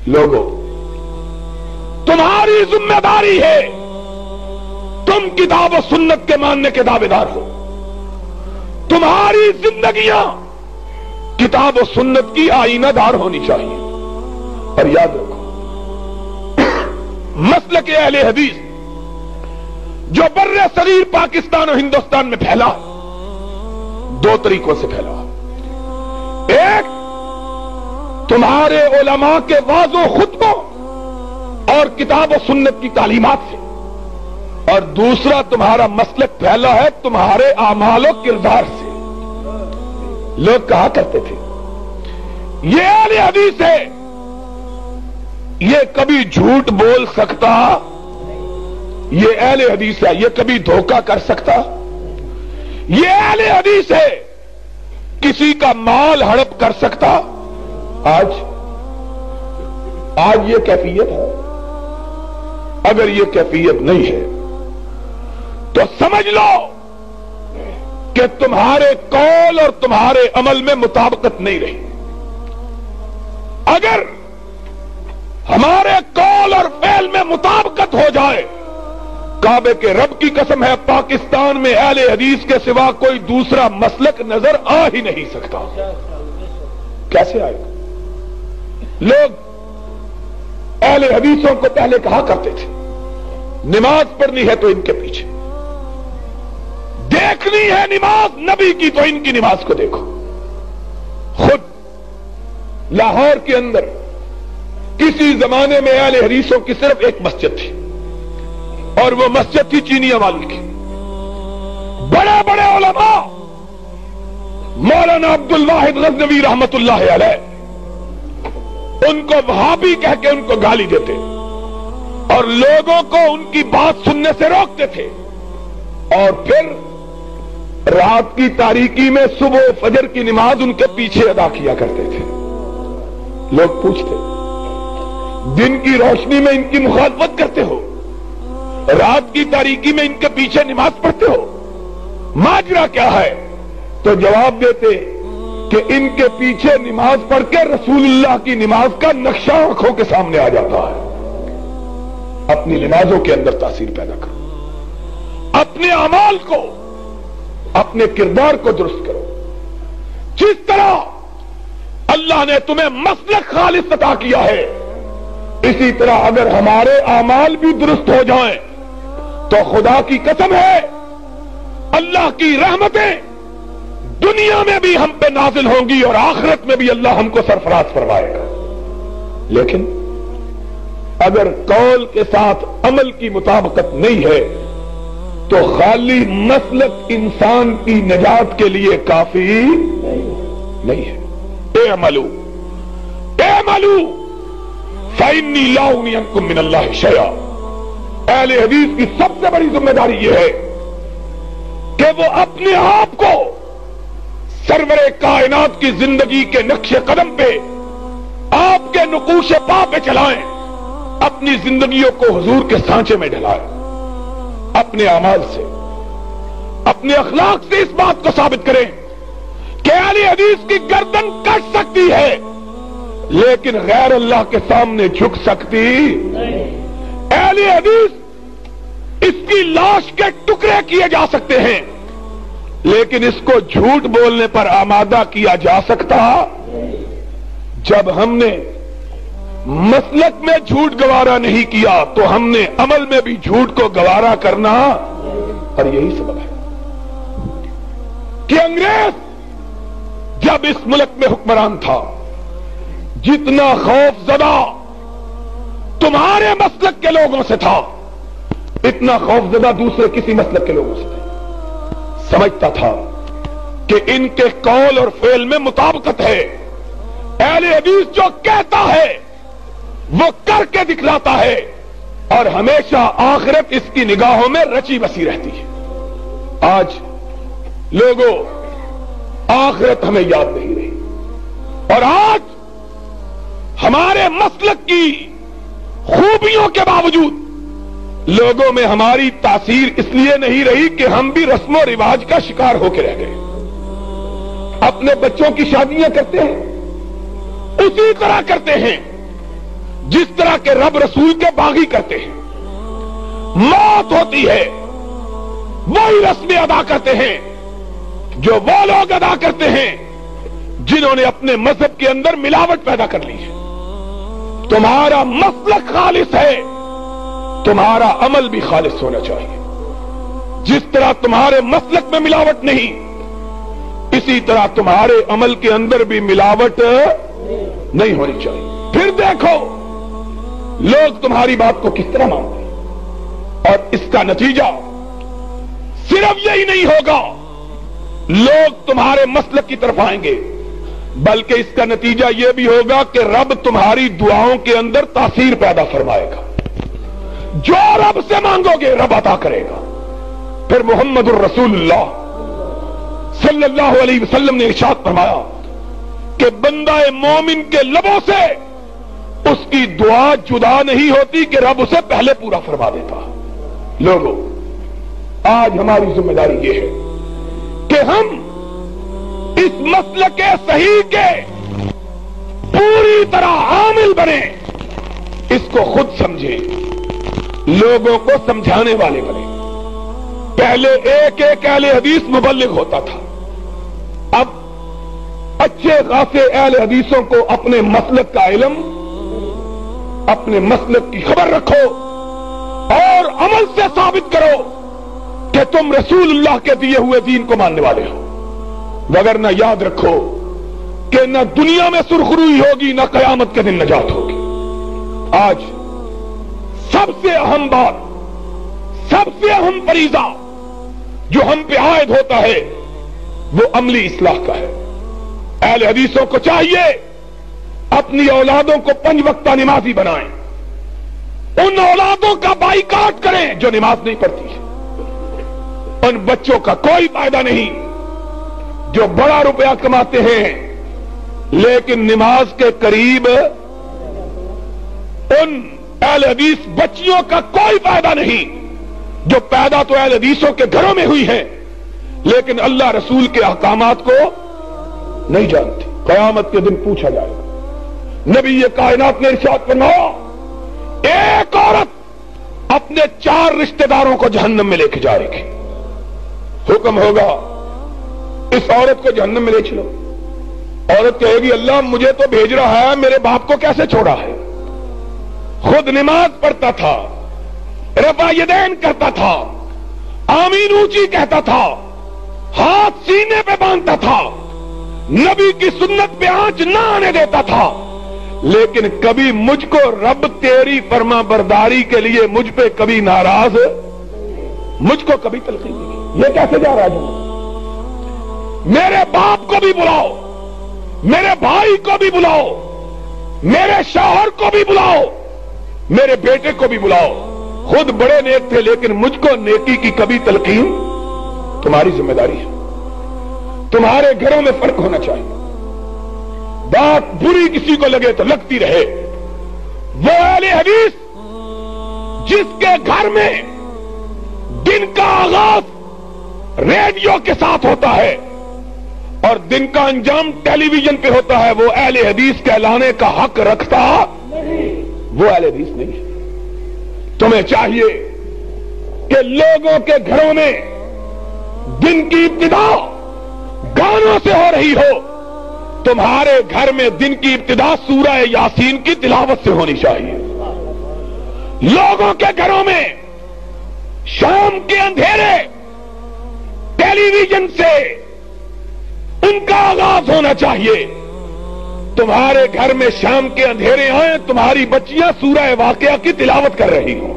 लोगों, तुम्हारी जिम्मेदारी है, तुम किताब और सुन्नत के मानने के दावेदार हो। तुम्हारी जिंदगियां किताब और सुन्नत की आईनादार होनी चाहिए। और याद रखो, मसलक अहले हदीस जो बर्रे सगीर पाकिस्तान और हिंदुस्तान में फैला, दो तरीकों से फैला। एक, तुम्हारे उलमा के वाज़ो खुतबों और किताब और सुन्नत की तालीमात से, और दूसरा तुम्हारा मसलक फैला है तुम्हारे आमाल और किरदार से। लोग कहा करते थे ये अहले हदीस है, ये कभी झूठ बोल सकता, ये अहले हदीस है, ये कभी धोखा कर सकता, ये अहले हदीस है, किसी का माल हड़प कर सकता। आज ये कैफियत है। अगर ये कैफियत नहीं है तो समझ लो कि तुम्हारे कौल और तुम्हारे अमल में मुताबिकत नहीं रही। अगर हमारे कौल और फेल में मुताबिकत हो जाए, काबे के रब की कसम है, पाकिस्तान में अहले हदीस के सिवा कोई दूसरा मसलक नजर आ ही नहीं सकता। कैसे आएगा? लोग अहले हदीसों को पहले कहा करते थे नमाज पढ़नी है तो इनके पीछे, देखनी है नमाज नबी की तो इनकी नमाज को देखो। खुद लाहौर के अंदर किसी जमाने में अहले हदीसों की सिर्फ एक मस्जिद थी, और वो मस्जिद थी चीनिया वाली की। बड़े बड़े उलमा, मौलाना अब्दुल वाहिद गज़नवी रहमतुल्लाह अलैह, उनको वहाबी कह के उनको गाली देते और लोगों को उनकी बात सुनने से रोकते थे, और फिर रात की तारीकी में सुबह फजर की नमाज उनके पीछे अदा किया करते थे। लोग पूछते, दिन की रोशनी में इनकी मुखालफत करते हो, रात की तारीकी में इनके पीछे नमाज पढ़ते हो, माजरा क्या है? तो जवाब देते कि इनके पीछे नमाज पढ़ के रसूलुल्लाह की नमाज का नक्शा आंखों के सामने आ जाता है। अपनी नमाजों के अंदर तासीर पैदा करो, अपने अमाल को, अपने किरदार को दुरुस्त करो। जिस तरह अल्लाह ने तुम्हें मसलक खालिस अता किया है, इसी तरह अगर हमारे अमाल भी दुरुस्त हो जाएं तो खुदा की कसम है अल्लाह की रहमतें दुनिया में भी हम पे नाजिल होंगी और आखिरत में भी अल्लाह हमको सरफराज फरमाएगा। लेकिन अगर कौल के साथ अमल की मुताबिकत नहीं है तो खाली मसलक इंसान की निजात के लिए काफी नहीं है। एअमलू फइन्नी ला उगनी अन्कुम मिनल्लाहि शैआ। अहले हदीस की सबसे बड़ी जिम्मेदारी यह है कि वो अपने आप को सरवरे कायनात की जिंदगी के नक्शे कदम पे, आपके नुकूशे पा पे चलाएं, अपनी जिंदगियों को हुजूर के सांचे में ढलाएं। अपने अमाल से, अपने अखलाक से इस बात को साबित करें कि अहले हदीस की गर्दन कट सकती है लेकिन गैर अल्लाह के सामने झुक सकती नहीं। अहले हदीस, इसकी लाश के टुकड़े किए जा सकते हैं लेकिन इसको झूठ बोलने पर आमादा किया जा सकता। जब हमने मसलक में झूठ गवारा नहीं किया तो हमने अमल में भी झूठ को गवारा करना। और यही सबब है कि अंग्रेज जब इस मुल्क में हुक्मरान था, जितना खौफजदा तुम्हारे मसलक के लोगों से था, इतना खौफजदा दूसरे किसी मसलक के लोगों से था। समझता था कि इनके कौल और फेल में मुताबिकत है। अहले हदीस जो कहता है वो करके दिखलाता है और हमेशा आखिरत इसकी निगाहों में रची बसी रहती है। आज लोगों, आखिरत हमें याद नहीं रही और आज हमारे मसलक की खूबियों के बावजूद लोगों में हमारी तासीर इसलिए नहीं रही कि हम भी रस्मों रिवाज का शिकार होकर रह गए। अपने बच्चों की शादियां करते हैं, उसी तरह करते हैं जिस तरह के रब रसूल के बागी करते हैं, मौत होती है वही रस्में अदा करते हैं जो वो लोग अदा करते हैं जिन्होंने अपने मजहब के अंदर मिलावट पैदा कर ली है। तुम्हारा मसलक खालिस है, तुम्हारा अमल भी खालिस होना चाहिए। जिस तरह तुम्हारे मसलक में मिलावट नहीं, इसी तरह तुम्हारे अमल के अंदर भी मिलावट नहीं होनी चाहिए। फिर देखो लोग तुम्हारी बात को किस तरह मानते हैं, और इसका नतीजा सिर्फ यही नहीं होगा लोग तुम्हारे मसलक की तरफ आएंगे, बल्कि इसका नतीजा यह भी होगा कि रब तुम्हारी दुआओं के अंदर तासीर पैदा फरमाएगा। जो रब से मांगोगे रब अता करेगा। फिर मुहम्मदुर रसूलुल्लाह सल्लल्लाहु अलैहि वसल्लम ने इरशाद फरमाया कि बंदा मोमिन के लबों से उसकी दुआ जुदा नहीं होती कि रब उसे पहले पूरा फरमा देता। लोगों, आज हमारी जिम्मेदारी यह है कि हम इस मसले के सही के पूरी तरह आमिल बने, इसको खुद समझे, लोगों को समझाने वाले बने। पहले एक एक अहले हदीस मुबल्लिग होता था, अब अच्छे खासे अहले हदीसों को अपने मसलक का इल्म, अपने मसलक की खबर रखो और अमल से साबित करो कि तुम रसूलुल्लाह के दिए हुए दीन को मानने वाले हो। वगरना याद रखो कि न दुनिया में सुरखरुई होगी, न कयामत के दिन नजात होगी। आज सबसे अहम बात, सबसे अहम फरीजा जो हम पे आयद होता है वो अमली इस्लाह का है। अहले हदीसों को चाहिए अपनी औलादों को 5 वक्ता नमाजी बनाएं, उन औलादों का बाइकाट करें जो नमाज नहीं पढ़ती है। उन बच्चों का कोई फायदा नहीं जो बड़ा रुपया कमाते हैं लेकिन नमाज के करीब। उन अहले हदीस बच्चियों का कोई फायदा नहीं जो पैदा तो अहले हदीसों के घरों में हुई है लेकिन अल्लाह रसूल के अहकामात को नहीं जानती। कयामत के दिन पूछा जाएगा। नबी ये कायनात ने इरशाद फरमाया, एक औरत अपने 4 रिश्तेदारों को जहन्नम में लेके जाएगी। हुक्म होगा इस औरत को जहन्नम में ले चलो। औरत कहेगी, अल्लाह मुझे तो भेज रहा है, मेरे बाप को कैसे छोड़ा है? खुद नमाज पढ़ता था, रफ़ा यदैन करता था, आमीन ऊंची कहता था, हाथ सीने पे बांधता था, नबी की सुन्नत पे आंच ना आने देता था, लेकिन कभी मुझको रब तेरी फरमा बरदारी के लिए मुझ पे कभी नाराज, मुझको कभी तलकीन नहीं की। ये कैसे जा रहा है? मेरे बाप को भी बुलाओ, मेरे भाई को भी बुलाओ, मेरे शौहर को भी बुलाओ, मेरे बेटे को भी बुलाओ। खुद बड़े नेक थे लेकिन मुझको नेकी की कभी तलकीन। तुम्हारी जिम्मेदारी है, तुम्हारे घरों में फर्क होना चाहिए। बात बुरी किसी को लगे तो लगती रहे। वो अहले हदीस जिसके घर में दिन का आगाज रेडियो के साथ होता है और दिन का अंजाम टेलीविजन पे होता है, वो अहले हदीस कहलाने का हक रखता नहीं। वो अहले हदीस नहीं है। तुम्हें चाहिए कि लोगों के घरों में दिन की इब्तिदा गानों से हो रही हो, तुम्हारे घर में दिन की इब्तिदा सूरह यासीन की तिलावत से होनी चाहिए। लोगों के घरों में शाम के अंधेरे टेलीविजन से उनका आगाज होना चाहिए। तुम्हारे घर में शाम के अंधेरे आए, तुम्हारी बच्चियां सूरह वाक़िया की तिलावत कर रही हों।